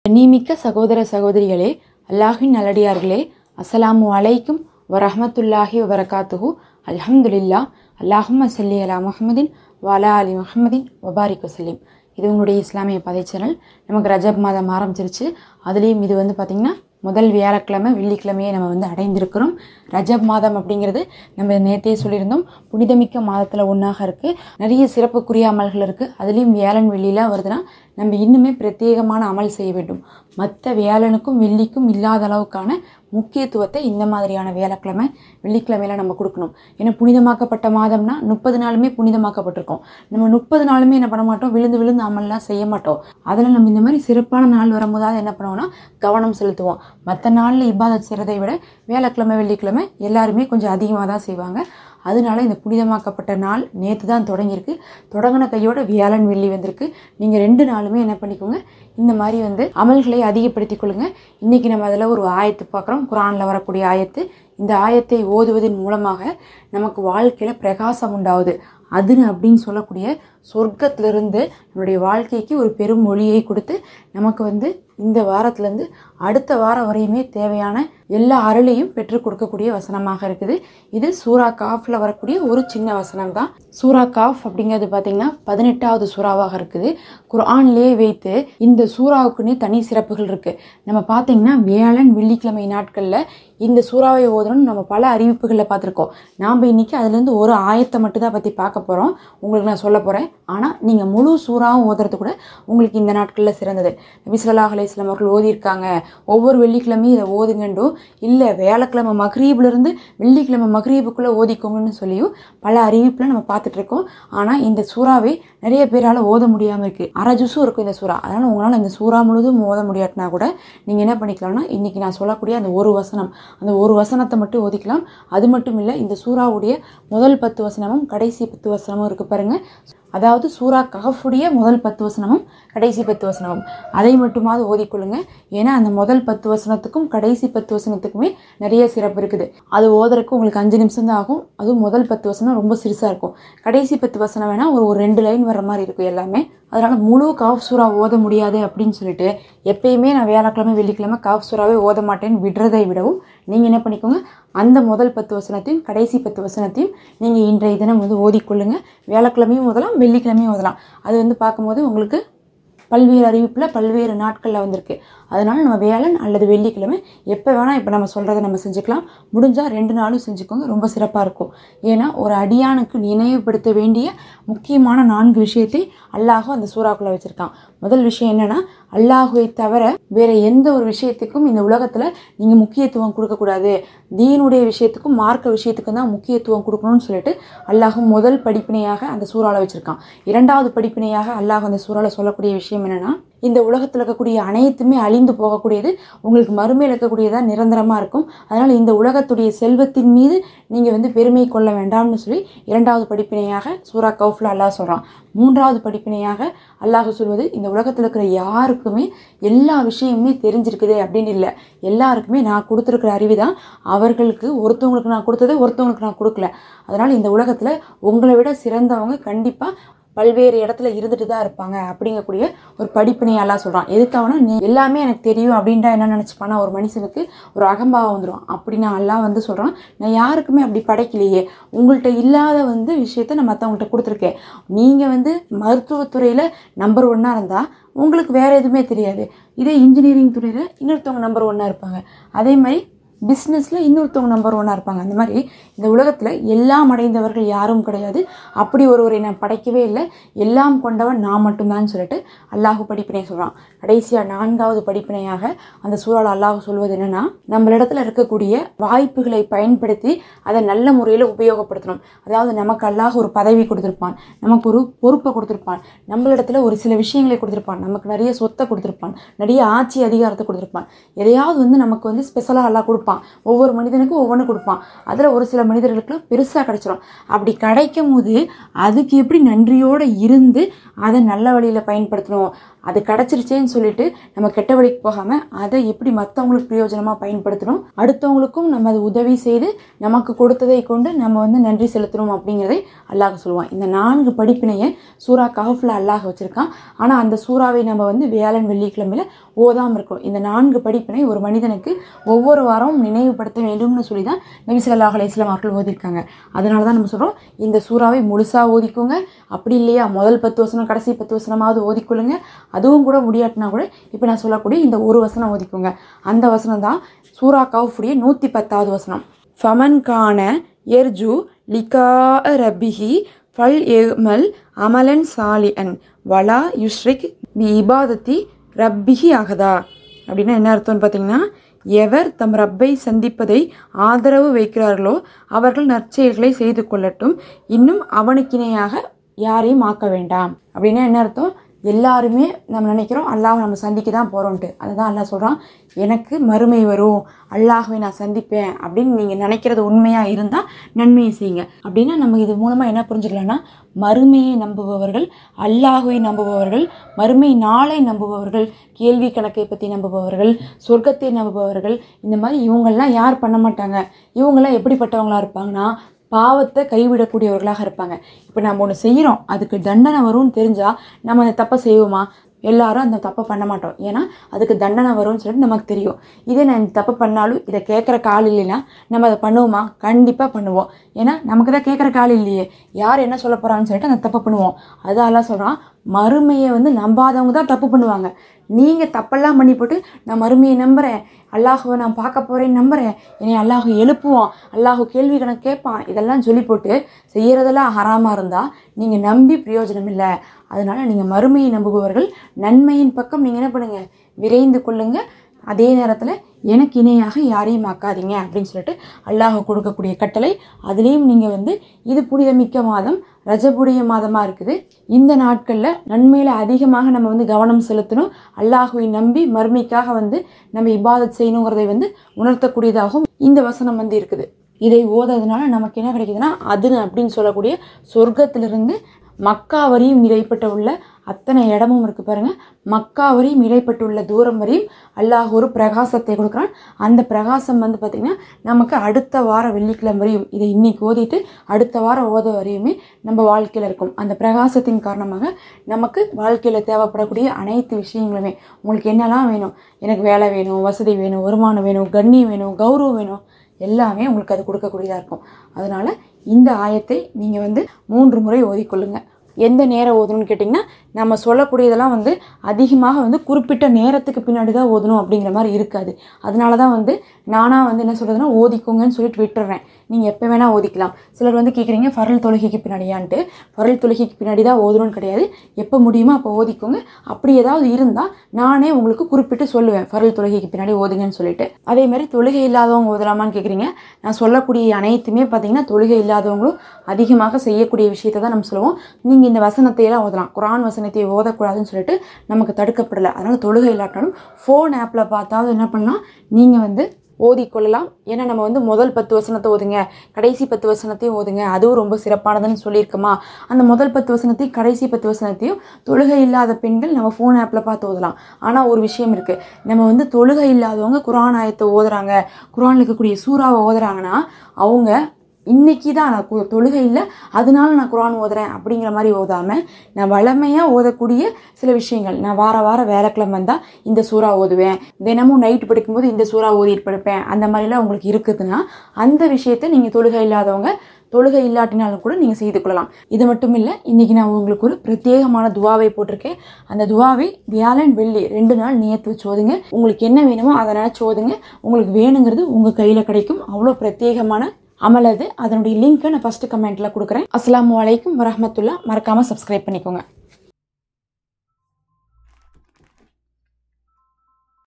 கண்ணியமிக்க சகோதர சகோதரிகளே, அல்லாஹ்வின் நல்லடியார்களே, அஸ்ஸலாமு அலைக்கும் வரஹ்மத்துல்லாஹி வபரகாத்துஹு. அல்ஹம்துலில்லாஹ். அல்லாஹும்ம ஸல்லி அலா முஹம்மதின் வஅலா ஆலி முஹம்மதின் வபாரிக் வஸல்லிம். இது உங்களுடைய இஸ்லாமிய பதை சேனல். நமக்கு ரஜப் மாதம் ஆரம்பிச்சிருச்சு. அதுலேயும் இது பார்த்திங்கன்னா முதல் வியாழக்கிழமை வெள்ளிக்கிழமையை நம்ம அடைந்திருக்கிறோம். ரஜப் மாதம் அப்படிங்கிறது நம்ம நேற்றே சொல்லியிருந்தோம், புனிதமிக்க மாதத்தில் ஒன்றாக இருக்குது. நிறைய சிறப்புக்குரிய அமல்கள் இருக்குது. அதுலேயும் வியாழன் வெள்ளியில் வருதுன்னா நம்ம இன்னுமே பிரத்யேகமான அமல் செய்ய வேண்டும். மற்ற வியாழனுக்கும் வெள்ளிக்கும் இல்லாத அளவுக்கான முக்கியத்துவத்தை இந்த மாதிரியான வியாழக்கிழமை வெள்ளிக்கிழமையில நம்ம கொடுக்கணும். ஏன்னா புனிதமாக்கப்பட்ட மாதம்னா 30 நாளுமே புனிதமாக்கப்பட்டிருக்கோம். நம்ம 30 நாளுமே என்ன பண்ண மாட்டோம், விழுந்து விழுந்து அமல்லாம் செய்ய மாட்டோம். அதில் நம்ம இந்த மாதிரி சிறப்பான நாள் வரும்போது என்ன பண்ணுவோம்னா கவனம் செலுத்துவோம். மற்ற நாளில் இபாதத் செய்கிறதை விட வியாழக்கிழமை வெள்ளிக்கிழமை எல்லாருமே கொஞ்சம் அதிகமாக தான் செய்வாங்க. அதனால இந்த புனிதமாக்கப்பட்ட நாள் நேற்று தான் தொடங்கியிருக்கு. தொடங்கின கையோட வியாழன் வெள்ளி வந்திருக்கு. நீங்கள் 2 நாளுமே என்ன பண்ணிக்கோங்க, இந்த மாதிரி அமல்களை அதிகப்படுத்திக் கொள்ளுங்க. இன்றைக்கி நம்ம அதில் ஒரு ஆயத்து பார்க்குறோம், குர்ஆனில் வரக்கூடிய ஆயத்து. இந்த ஆயத்தை ஓதுவதன் மூலமாக நமக்கு வாழ்க்கையில் பிரகாசம் உண்டாகுது. அதுன்னு அப்படின்னு சொல்லக்கூடிய சொர்க்கத்திலிருந்து நம்மளுடைய வாழ்க்கைக்கு ஒரு பெரும் ஒளியை கொடுத்து நமக்கு இந்த வாரத்திலேருந்து அடுத்த வாரம் வரையுமே தேவையான எல்லா அருளையும் பெற்றுக் கொடுக்கக்கூடிய வசனமாக இருக்குது. இது சூரா காஃபில் வரக்கூடிய ஒரு சின்ன வசனம் தான். சூரா காஃப் அப்படிங்கிறது பார்த்திங்கன்னா 18வது சூறாவாக இருக்குது. குர்ஆன்லேயே வைத்து இந்த சூறாவுக்குன்னே தனி சிறப்புகள் இருக்குது. நம்ம பார்த்திங்கன்னா வியாழன் வெள்ளிக்கிழமை நாட்களில் இந்த சூறாவை ஓதணும்னு நம்ம பல அறிவிப்புகளில் பார்த்துருக்கோம். நாம் இன்றைக்கி அதுலேருந்து ஒரு ஆயத்தை மட்டும் தான் பற்றி பார்க்க போகிறோம். உங்களுக்கு நான் சொல்ல போகிறேன். ஆனால் நீங்கள் முழு சூறாவும் ஓதுறது கூட உங்களுக்கு இந்த நாட்களில் சிறந்தது. நபி ஸல்லல்லாஹு அலைஹி வஸல்லம் அவர்கள் ஓதியிருக்காங்க, ஒவ்வொரு வெள்ளிக்கிழமையும் இதை ஓதுங்கண்டும், இல்லை வியாழக்கிழமை மக்ரீப்லேருந்து வெள்ளிக்கிழமை மக்ரீபுக்குள்ளே ஓதிக்கோங்கன்னு சொல்லியும் பல அறிவிப்பில் நம்ம பார்த்துட்ருக்கோம். ஆனால் இந்த சூறாவை நிறைய பேரால் ஓத முடியாமல் இருக்குது. அரை ஜுஸும் இருக்கும் இந்த சூறா. அதனால் உங்களால் இந்த சூறா முழுதும் ஓத முடியாட்டினா கூட நீங்கள் என்ன பண்ணிக்கலாம்னா இன்றைக்கி நான் சொல்லக்கூடிய அந்த ஒரு வசனம், அந்த ஒரு வசனத்தை மட்டும் ஓதிக்கலாம். அது மட்டும் இல்லை, இந்த சூறாவுடைய முதல் 10 வசனமும் கடைசி 10 வசனமும் இருக்குது பாருங்கள். அதாவது சூரா கஹஃபுடைய முதல் 10 வசனமும் கடைசி 10 வசனமும் அதை மட்டுமாவது ஓதிக்கொள்ளுங்க. ஏன்னா அந்த முதல் 10 வசனத்துக்கும் கடைசி 10 வசனத்துக்குமே நிறைய சிறப்பு இருக்குது. அது ஓதுறதுக்கு உங்களுக்கு 5 நிமிஷம் தான் ஆகும். அதுவும் முதல் 10 வசனம் ரொம்ப சிறுசாக இருக்கும். கடைசி 10 வசனம் வேணால் ஒரு 2 லைன் வர மாதிரி இருக்கும் எல்லாமே. அதனால் முழு காஃப் சூறா ஓத முடியாது அப்படின்னு சொல்லிட்டு எப்பயுமே நான் வியாழக்கிழமை வெள்ளிக்கிழமை காஃப் சூறாவே ஓத மாட்டேன்னு விடுறதை விடவும் நீங்கள் என்ன பண்ணிக்கோங்க, அந்த முதல் 10 வசனத்தையும் கடைசி 10 வசனத்தையும் நீங்கள் இன்றைய தினம் ஓதிக்கொள்ளுங்க. வியாழக்கிழமையும் ஓதலாம், வெள்ளிக்கிழமையும் ஓதலாம். அது பார்க்கும்போது உங்களுக்கு பல்வேறு அறிவிப்பில் பல்வேறு நாட்களில் வந்திருக்கு. அதனால் நம்ம வியாழன் அல்லது வெள்ளிக்கிழமை எப்போ வேணால் இப்போ நம்ம சொல்கிறத நம்ம செஞ்சுக்கலாம். முடிஞ்சால் 2 நாளும் செஞ்சுக்கோங்க, ரொம்ப சிறப்பாக இருக்கும். ஏன்னா ஒரு அடியானுக்கு நினைவுபடுத்த வேண்டிய முக்கியமான 4 விஷயத்தை அல்லாஹ் அந்த சூறாக்குள்ளே வச்சுருக்கான். முதல் விஷயம் என்னென்னா, அல்லாஹுவை தவிர வேறு எந்த ஒரு விஷயத்துக்கும் இந்த உலகத்தில் நீங்கள் முக்கியத்துவம் கொடுக்கக்கூடாது. தீனுடைய விஷயத்துக்கும் மார்க்க விஷயத்துக்கும் தான் முக்கியத்துவம் கொடுக்கணும்னு சொல்லிட்டு அல்லாஹ் முதல் படிப்பினையாக அந்த சூறாவில் வச்சுருக்கான். 2வது படிப்பினையாக அல்லாஹ் அந்த சூறாவில் சொல்லக்கூடிய விஷயம் என்னென்னா, இந்த உலகத்தில் இருக்கக்கூடிய அனைத்துமே அழிந்து போகக்கூடியது, உங்களுக்கு மறுமையில் இருக்கக்கூடியதாக நிரந்தரமாக இருக்கும். அதனால் இந்த உலகத்துடைய செல்வத்தின் மீது நீங்கள் பெருமை கொள்ள வேண்டாம்னு சொல்லி 2வது படிப்பினையாக சூரா கௌஃப்ல அல்லாஹ் சொல்கிறான். 3வது படிப்பினையாக அல்லாஹ் சொல்வது, இந்த உலகத்தில் இருக்கிற யாருக்குமே எல்லா விஷயமுமே தெரிஞ்சிருக்குது அப்படின்னு இல்லை. எல்லாருக்குமே நான் கொடுத்துருக்கிற அறிவு தான் அவர்களுக்கு. ஒருத்தவங்களுக்கு நான் கொடுத்தது ஒருத்தவங்களுக்கு நான் கொடுக்கல. அதனால் இந்த உலகத்தில் உங்களை விட சிறந்தவங்க கண்டிப்பாக பல்வேறு இடத்துல இருந்துட்டு தான் இருப்பாங்க அப்படிங்கக்கூடிய ஒரு படிப்பினையெல்லாம் சொல்கிறான். எதுக்காகனா, நீ எல்லாமே எனக்கு தெரியும் அப்படின்ட்டா என்ன நினச்சிப்பானா ஒரு மனுஷனுக்கு ஒரு அகம்பாவம் வந்துடும். அப்படின்னா எல்லாம் சொல்கிறான், நான் யாருக்குமே அப்படி படைக்கலையே, உங்கள்கிட்ட இல்லாத விஷயத்த நான் மற்றவங்கள்ட்ட கொடுத்துருக்கேன். நீங்கள் மருத்துவத்துறையில் நம்பர் 1 இருந்தால் உங்களுக்கு வேறு எதுவுமே தெரியாது. இதே இன்ஜினியரிங் துறையில் இன்னொருத்தவங்க நம்பர் 1 இருப்பாங்க. அதே மாதிரி பிஸ்னஸில் இன்னொருத்தவங்க நம்பர் 1 இருப்பாங்க. அந்த மாதிரி இந்த உலகத்தில் எல்லாம் அடைந்தவர்கள் யாரும் கிடையாது. அப்படி ஒருவரை நான் படைக்கவே இல்லை, எல்லாம் கொண்டவன் நான் மட்டும்தான் சொல்லிட்டு அல்லாஹ் படிப்பினை சொல்கிறான். கடைசியாக 4வது படிப்பினையாக அந்த சூறாவில் அல்லாஹ் சொல்வது என்னென்னா, நம்மளிடத்துல இருக்கக்கூடிய வாய்ப்புகளை பயன்படுத்தி அதை நல்ல முறையில் உபயோகப்படுத்தணும். அதாவது நமக்கு அல்லாஹ் ஒரு பதவி கொடுத்துருப்பான், நமக்கு ஒரு பொறுப்பை கொடுத்துருப்பான், நம்மளிடத்துல ஒரு சில விஷயங்களை கொடுத்துருப்பான், நமக்கு நிறைய சொத்தை கொடுத்துருப்பான், நிறைய ஆட்சி அதிகாரத்தை கொடுத்துருப்பான். எதையாவது நமக்கு ஸ்பெஷலாக அல்லாஹ் கொடுப்பான். ஒவ்வொரு மனிதனுக்கும் ஒவ்வொன்று கொடுப்பான். அதில் ஒரு சில மனிதர்களுக்குலாம் பெருசாக கிடைச்சிடும். அப்படி கிடைக்கும் போது அதுக்கு எப்படி நன்றியோடு இருந்து அதை நல்ல வழியில் பயன்படுத்தணும். அது கிடச்சிருச்சேன்னு சொல்லிட்டு நம்ம கெட்ட வழிக்கு போகாமல் அதை எப்படி மற்றவங்களுக்கு பிரயோஜனமாக பயன்படுத்தணும், அடுத்தவங்களுக்கும் நம்ம அதை உதவி செய்து நமக்கு கொடுத்ததை கொண்டு நம்ம நன்றி செலுத்தணும் அப்படிங்கிறதை அல்லாஹ் சொல்லுவான். இந்த 4 படிப்பினையை சூரா கஹஃப்ல அல்லாஹ் வச்சுருக்கான். ஆனால் அந்த சூறாவை நம்ம வியாழன் வெள்ளிக்கிழமையில் ஓதாமல் இருக்கும். இந்த 4 படிப்பினை ஒரு மனிதனுக்கு ஒவ்வொரு வாரமும் நினைவுபடுத்த வேண்டும்னு சொல்லி தான் நபி ஸல்லல்லாஹு அலைஹி வஸல்லம் அவர்கள் ஓதிருக்காங்க. அதனால தான் நம்ம சொல்கிறோம் இந்த சூறாவை முழுசாக ஓதிக்கோங்க. அப்படி இல்லையா முதல் 10 வசனம் கடைசி 10 வசனமாவது ஓதிக்கொள்ளுங்க. அதுவும் கூட முடியாட்டினா கூட இப்போ நான் சொல்லக்கூடிய இந்த ஒரு வசனம் ஓதிக்கோங்க. அந்த வசனம் தான் சூரா கௌஃபுடைய 110வது வசனம். ஃபமன் கான எர்ஜு லிகா ரப்பிஹி ஃபல் எமல் அமலன் சாலிஅன் வலா யுஷ்ரிக் பி இபாதத்தி ரப்பிஹி அகதா. அப்படின்னா என்ன அர்த்தம்னு பார்த்தீங்கன்னா, எவர் தம் ரப்பை சந்திப்பதை ஆதரவு வைக்கிறார்களோ அவர்கள் நற்செயல்களை செய்து கொள்ளட்டும், இன்னும் அவனுக்கிணையாக யாரையும் ஆக்க வேண்டாம். அப்படின்னா என்ன அர்த்தம், எல்லாருமே நம்ம நினைக்கிறோம் அல்லாஹ் நம்ம சந்திக்க தான் போகிறோன்ட்டு. அதை தான் அல்லாஹ் சொல்கிறான், எனக்கு மறுமை வரும், அல்லாஹ்வை நான் சந்திப்பேன் அப்படின்னு நீங்கள் நினைக்கிறது உண்மையாக இருந்தால் நன்மையை செய்யுங்க. அப்படின்னா நம்ம இது மூலமாக என்ன புரிஞ்சுக்கலாம்னா, மறுமையை நம்புபவர்கள், அல்லாஹ்வை நம்புபவர்கள், மறுமை நாளை நம்புபவர்கள், கேள்வி கணக்கை பற்றி நம்புபவர்கள், சொர்க்கத்தை நம்புபவர்கள், இந்த மாதிரி இவங்கெல்லாம் யார் பண்ண மாட்டாங்க, இவங்கெல்லாம் எப்படிப்பட்டவங்களாக இருப்பாங்கன்னா பாவத்தை கைவிடக்கூடியவர்களாக இருப்பாங்க. இப்போ நம்ம ஒன்று செய்கிறோம், அதுக்கு தண்டனை வரும்னு தெரிஞ்சால் நம்ம அந்த தப்பை செய்வோமா? எல்லாரும் அந்த தப்பை பண்ண மாட்டோம். ஏன்னா அதுக்கு தண்டனை வரும்னு சொல்லிட்டு நமக்கு தெரியும். இதே நான் இந்த தப்பு பண்ணாலும் இதை கேட்குற கால் இல்லைன்னா நம்ம அதை பண்ணுவோமா? கண்டிப்பாக பண்ணுவோம். ஏன்னா நமக்கு தான் கேட்குற கால் இல்லையே, யார் என்ன சொல்ல போகிறான்னு சொல்லிட்டு அந்த தப்பை பண்ணுவோம். அதெல்லாம் சொல்கிறான், மறுமையை நம்பாதவங்க தான் தப்பு பண்ணுவாங்க. நீங்கள் தப்பெல்லாம் பண்ணி போட்டு நான் மறுமையை நம்புகிறேன், அல்லாஹுவை நான் பார்க்க போகிறேன்னு நம்புகிறேன், என்னை அல்லாஹு எழுப்புவான், அல்லாஹு கேள்வி கணக்கு கேட்பான், இதெல்லாம் சொல்லி போட்டு செய்கிறதெல்லாம் ஹராமாக இருந்தால் நீங்கள் நம்பி பிரயோஜனம் இல்லை. அதனால் நீங்கள் மறுமையை நம்புபவர்கள் நன்மையின் பக்கம் நீங்கள் என்ன பண்ணுங்கள், விரைந்து கொள்ளுங்க. அதே நேரத்தில் எனக்கு இணையாக யாரையும் ஆக்காதீங்க அப்படின்னு சொல்லிட்டு அல்லாஹ் கொடுக்கக்கூடிய கட்டளை. அதுலேயும் நீங்கள் இது புனிதமிக்க மாதம், ரஜபுடைய மாதமாக இருக்குது. இந்த நாட்களில் நன்மையில் அதிகமாக நம்ம கவனம் செலுத்தணும். அல்லாஹுவை நம்பி மறுமைக்காக நம்ம இபாதத் செய்யணுங்கிறதை உணர்த்தக்கூடியதாகவும் இந்த வசனம் இருக்குது. இதை ஓதுறதுனால நமக்கு என்ன கிடைக்குதுன்னா, அதுன்னு அப்படின்னு சொல்லக்கூடிய சொர்க்கத்திலிருந்து மக்கா வரையும் இடைப்பட்ட உள்ள அத்தனை இடமும் இருக்குது பாருங்கள். மக்கா வரையும் இடைப்பட்டுள்ள தூரம் வரையும் அல்லாஹ் ஒரு பிரகாசத்தை கொடுக்குறான். அந்த பிரகாசம் பார்த்திங்கன்னா நமக்கு அடுத்த வார வெள்ளிக்கிழமை வரையும், இதை இன்னைக்கு ஓதிட்டு அடுத்த வாரம் ஓத வரையுமே நம்ம வாழ்க்கையில் இருக்கும். அந்த பிரகாசத்தின் காரணமாக நமக்கு வாழ்க்கையில் தேவைப்படக்கூடிய அனைத்து விஷயங்களுமே, உங்களுக்கு என்னெல்லாம் வேணும், எனக்கு வேலை வேணும், வசதி வேணும், வருமானம் வேணும், கண்ணியம் வேணும், கௌரவம் வேணும், எல்லாமே உங்களுக்கு அது கொடுக்கக்கூடியதாக இருக்கும். அதனால் இந்த ஆயத்தை நீங்கள் 3 முறை ஓதிக்கொள்ளுங்க. எந்த நேரம் ஓதணும்னு கேட்டிங்கன்னா, நம்ம சொல்லக்கூடியதெல்லாம் அதிகமாக குறிப்பிட்ட நேரத்துக்கு பின்னாடி தான் ஓதணும் அப்படிங்கிற மாதிரி இருக்காது. அதனால தான் நானாக என்ன சொல்கிறதுனா ஓதிக்கோங்கன்னு சொல்லிட்டு விட்டுறேன். நீங்கள் எப்போ வேணால் ஓதிக்கலாம். சிலர் கேட்குறீங்க ஃபரல் தொழுகைக்கு பின்னாடியான்ட்டு. ஃபரல் தொழுகைக்கு பின்னாடி தான் ஓதணும்னு கிடையாது, எப்போ முடியுமோ அப்போ ஓதிக்கோங்க. அப்படி ஏதாவது இருந்தால் நானே உங்களுக்கு குறிப்பிட்டு சொல்லுவேன், ஃபரல் தொழுகைக்கு பின்னாடி ஓதுங்கன்னு சொல்லிட்டு. அதேமாதிரி தொழுகை இல்லாதவங்க ஓதலாமான்னு கேட்குறீங்க. நான் சொல்லக்கூடிய அனைத்துமே பார்த்திங்கன்னா தொழுகை இல்லாதவங்களும் அதிகமாக செய்யக்கூடிய விஷயத்தை தான் நம்ம சொல்லுவோம். நீங்கள் இந்த வசனத்தையெல்லாம் ஓதலாம், குரான் வசனத்தை ஓதக்கூடாதுன்னு சொல்லிட்டு நமக்கு தடுக்கப்படலை. அதனால் தொழுகை இல்லாட்டாலும் ஃபோன் ஆப்பில் பார்த்தாவது என்ன பண்ணலாம், நீங்கள் ஓதிக்கொள்ளலாம். ஏன்னா நம்ம முதல் 10 வசனத்தை ஓதுங்க, கடைசி 10 வசனத்தையும் ஓதுங்க, அதுவும் ரொம்ப சிறப்பானதுன்னு சொல்லியிருக்கோமா. அந்த முதல் 10 வசனத்தையும் கடைசி 10 வசனத்தையும் தொழுகை இல்லாத பெண்கள் நம்ம ஃபோன் ஆப்பில் பார்த்து ஓதலாம். ஆனால் ஒரு விஷயம் இருக்குது, நம்ம தொழுகை இல்லாதவங்க குரான் ஆயத்தை ஓதுறாங்க, குரானில் இருக்கக்கூடிய சூறாவை ஓதுறாங்கன்னா அவங்க இன்றைக்கி தான் நான் தொழுகை இல்லை அதனால நான் குரான் ஓதுறேன் அப்படிங்கிற மாதிரி ஓதாமல், நான் வளமையாக ஓதக்கூடிய சில விஷயங்கள், நான் வார வேலைக்கிழமை வந்தால் இந்த சூறா ஓதுவேன், தினமும் நைட்டு படிக்கும்போது இந்த சூறா ஓதிட்டு படிப்பேன், அந்த மாதிரிலாம் உங்களுக்கு இருக்குதுன்னா அந்த விஷயத்தை நீங்கள் தொழுகை இல்லாதவங்க தொழுகை இல்லாட்டினாலும் கூட நீங்கள் செய்து கொள்ளலாம். இது மட்டும் இல்லை, இன்றைக்கி நான் உங்களுக்கு ஒரு பிரத்யேகமான துவாவை போட்டிருக்கேன். அந்த துவாவை வியாழன் வெள்ளி 2 நாள் நியத்து வச்சு ஓதுங்க. உங்களுக்கு என்ன வேணுமோ அதை நினச்சி ஓதுங்க. உங்களுக்கு வேணுங்கிறது உங்கள் கையில் கிடைக்கும். அவ்வளோ பிரத்யேகமான அமல் அது. அதனுடைய லிங்க்கை நான் ஃபஸ்ட்டு கமெண்ட்டில் கொடுக்குறேன். அஸ்ஸலாமு அலைக்கும் வரஹ்மத்துல்லாஹ். மறக்காமல் சப்ஸ்கிரைப் பண்ணிக்கோங்க.